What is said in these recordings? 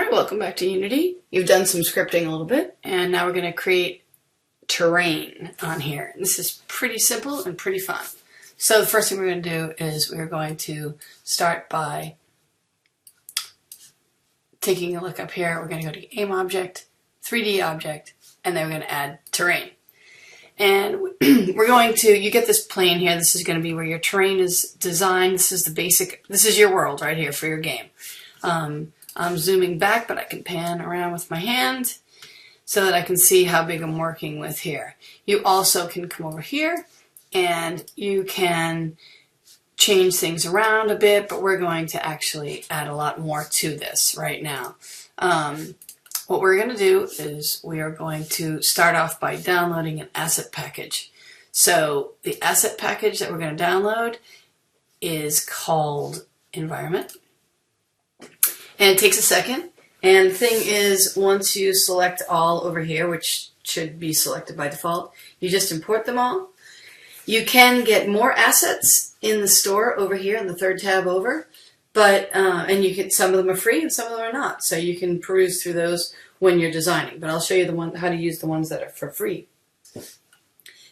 Alright, welcome back to Unity. You've done some scripting a little bit, and now we're going to create terrain on here. This is pretty simple and pretty fun. So the first thing we're going to do is we're going to start by taking a look up here. We're going to go to Aim Object, 3D Object, and then we're going to add terrain. And we're going to, you get this plane here. This is going to be where your terrain is designed. This is the basic, this is your world right here for your game. I'm zooming back, but I can pan around with my hand so that I can see how big I'm working with here. You also can come over here and you can change things around a bit, but we're going to actually add a lot more to this right now. What we're going to do is we are going to start off by downloading an asset package. So the asset package that we're going to download is called Environment. And it takes a second. And the thing is, once you select all over here, which should be selected by default, you just import them all. You can get more assets in the store over here in the third tab over, but and you get some of them are free and some of them are not. So you can peruse through those when you're designing. But I'll show you how to use the ones that are for free.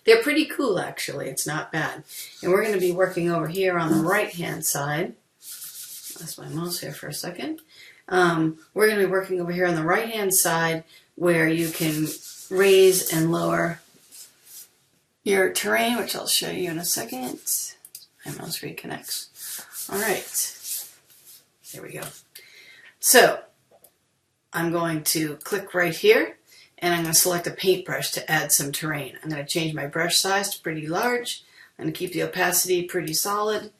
They're pretty cool, actually. It's not bad. And we're going to be working over here on the right-hand side. That's my mouse here for a second. We're going to be working over here on the right-hand side where you can raise and lower your terrain, which I'll show you in a second. My mouse reconnects. All right. There we go. So I'm going to click right here, and I'm going to select a paintbrush to add some terrain. I'm going to change my brush size to pretty large. I'm going to keep the opacity pretty solid.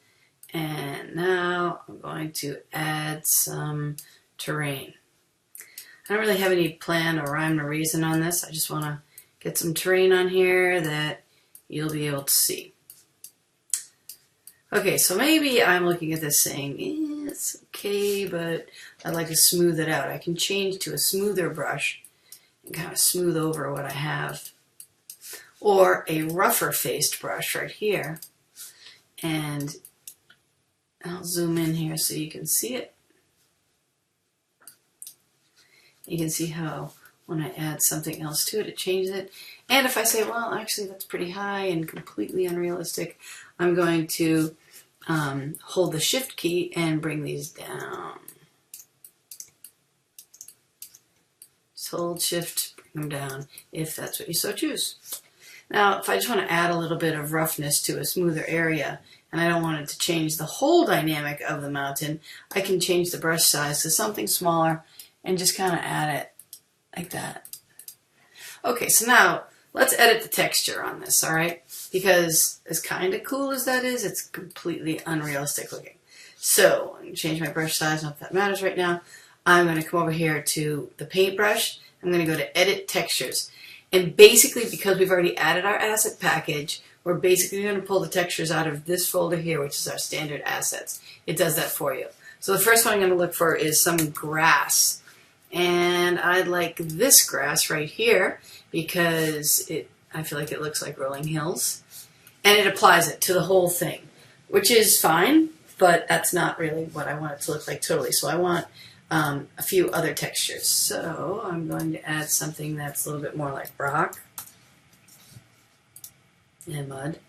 And now I'm going to add some terrain. I don't really have any plan or rhyme or reason on this. I just want to get some terrain on here that you'll be able to see. Okay, so maybe I'm looking at this saying, it's okay, but I'd like to smooth it out. I can change to a smoother brush and kind of smooth over what I have. Or a rougher faced brush right here. And I'll zoom in here so you can see it. You can see how when I add something else to it, it changes it. And if I say, well, actually that's pretty high and completely unrealistic, I'm going to hold the Shift key and bring these down. Just hold Shift, bring them down, if that's what you so choose. Now, if I just want to add a little bit of roughness to a smoother area, and I don't want it to change the whole dynamic of the mountain, I can change the brush size to something smaller and just kind of add it like that. Okay, so now let's edit the texture on this, all right? Because as kind of cool as that is, it's completely unrealistic looking. So I'm going to change my brush size, not that matters right now. I'm going to come over here to the paintbrush. I'm going to go to Edit Textures. And basically, because we've already added our asset package, we're basically going to pull the textures out of this folder here, which is our standard assets. It does that for you. So the first one I'm going to look for is some grass. And I'd like this grass right here because I feel like it looks like rolling hills. And it applies it to the whole thing, which is fine, but that's not really what I want it to look like totally. So I want a few other textures. So I'm going to add something that's a little bit more like rock and mud.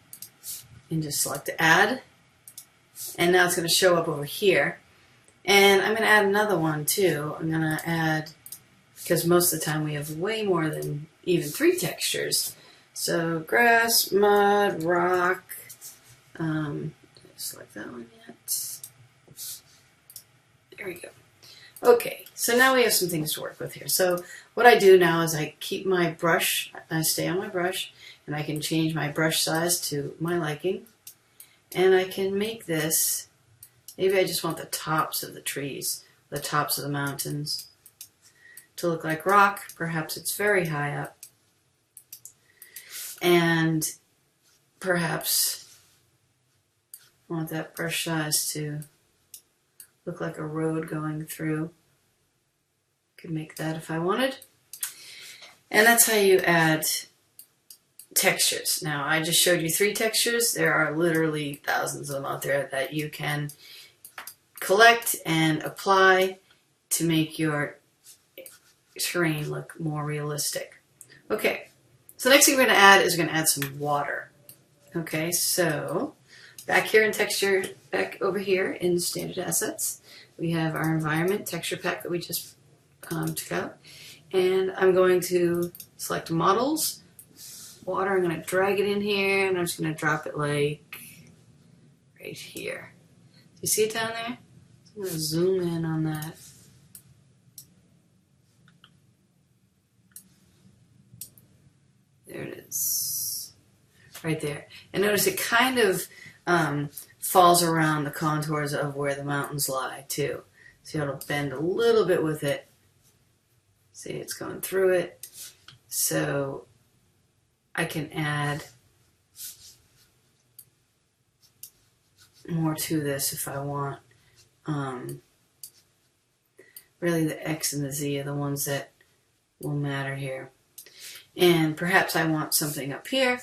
And just select to add. And now it's going to show up over here. And I'm going to add another one too. I'm going to add, because most of the time we have way more than even 3 textures. So grass, mud, rock. Did I select that one yet? There we go. Okay, so now we have some things to work with here. So what I do now is I keep my brush, I stay on my brush, and I can change my brush size to my liking. And I can make this, maybe I just want the tops of the trees, the tops of the mountains to look like rock. Perhaps it's very high up. And perhaps I want that brush size to look like a road going through. Could make that if I wanted. And that's how you add textures. Now, I just showed you 3 textures. There are literally thousands of them out there that you can collect and apply to make your terrain look more realistic. Okay, so next thing we're going to add is we're going to add some water. Okay, so back here in texture, back over here in standard assets, we have our environment texture pack that we just took out. And I'm going to select models, water, I'm going to drag it in here, and I'm just going to drop it like right here. Do you see it down there? So I'm going to zoom in on that. There it is. Right there. And notice it kind of falls around the contours of where the mountains lie too. So it'll bend a little bit with it. See, it's going through it. So I can add more to this if I want. Really the X and the Z are the ones that will matter here. And perhaps I want something up here.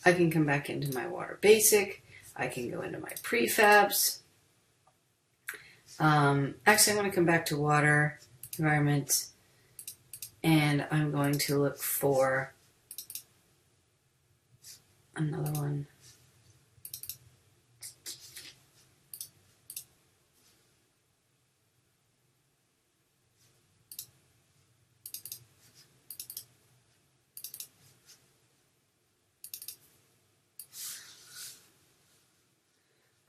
I can come back into my water basic. I can go into my prefabs. Actually, I'm going to come back to water, environment, and I'm going to look for another one.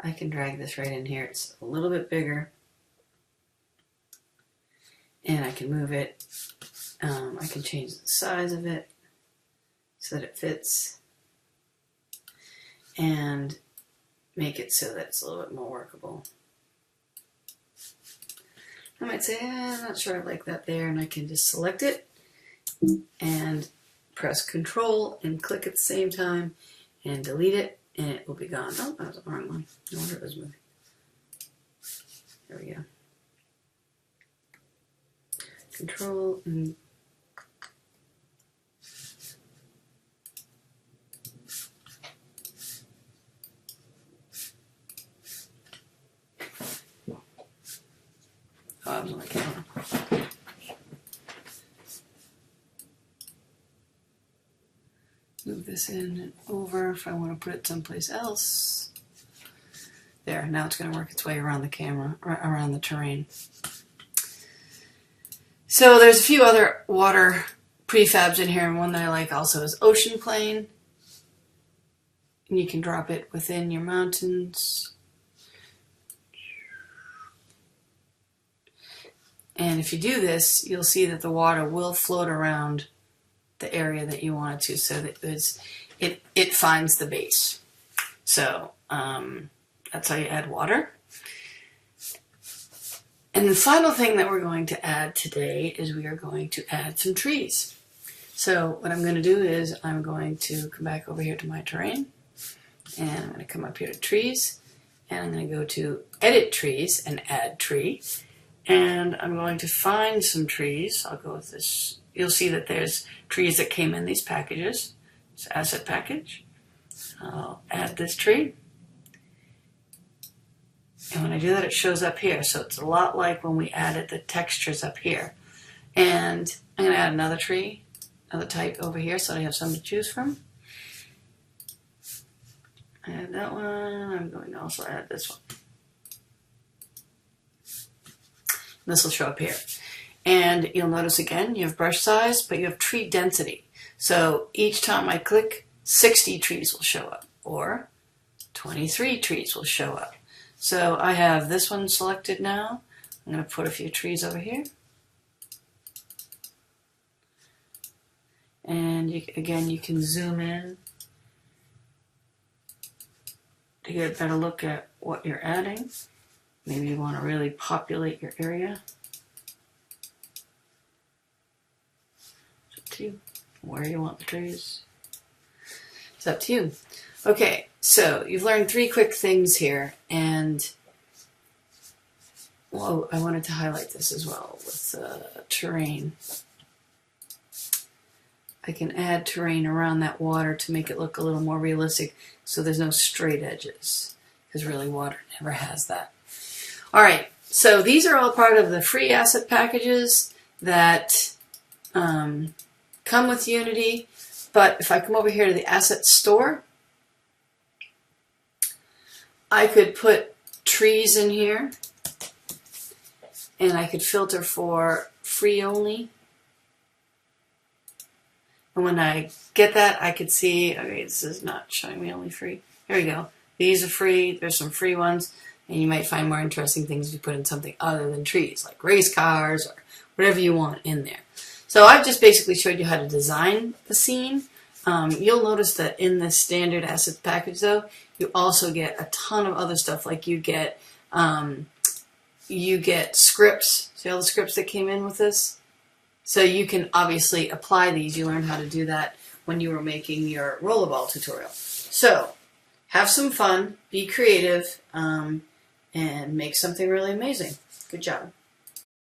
I can drag this right in here. It's a little bit bigger. And I can move it. I can change the size of it so that it fits. And make it so that it's a little bit more workable. I might say, I'm not sure I like that there. And I can just select it and press Control and click at the same time and delete it. And it will be gone. Oh, that was the wrong one. No wonder it was moving. There we go. Control and oh, I was on the camera. Move this in and over if I want to put it someplace else. There, now it's going to work its way around the camera, around the terrain. So there's a few other water prefabs in here, and one that I like also is Ocean Plane. And you can drop it within your mountains. And if you do this, you'll see that the water will float around the area that you want it to, so that it finds the base. So that's how you add water. And the final thing that we're going to add today is we are going to add some trees. So what I'm going to do is I'm going to come back over here to my terrain, and I'm going to come up here to trees, and I'm going to go to edit trees and add tree. And I'm going to find some trees. I'll go with this. You'll see that there's trees that came in these packages. It's asset package. I'll add this tree. And when I do that, it shows up here. So it's a lot like when we added the textures up here. And I'm going to add another tree, another type over here, so I have some to choose from. Add that one. I'm going to also add this one. And this will show up here. And you'll notice again, you have brush size, but you have tree density. So each time I click, 60 trees will show up, or 23 trees will show up. So I have this one selected now. I'm going to put a few trees over here. And again, you can zoom in to get a better look at what you're adding. Maybe you want to really populate your area. It's up to you where you want the trees. It's up to you. Okay, so you've learned 3 quick things here, and well, I wanted to highlight this as well with terrain. I can add terrain around that water to make it look a little more realistic, so there's no straight edges, because really water never has that. All right, so these are all part of the free asset packages that come with Unity, but if I come over here to the asset store, I could put trees in here, and I could filter for free only. And when I get that, I could see, okay, this is not showing me only free. There we go. These are free. There's some free ones. And you might find more interesting things if you put in something other than trees, like race cars or whatever you want in there. So I've just basically showed you how to design the scene. You'll notice that in the standard assets package, though, you also get a ton of other stuff. Like you get scripts. See all the scripts that came in with this? So you can obviously apply these. You learned how to do that when you were making your rollerball tutorial. So have some fun, be creative, and make something really amazing. Good job.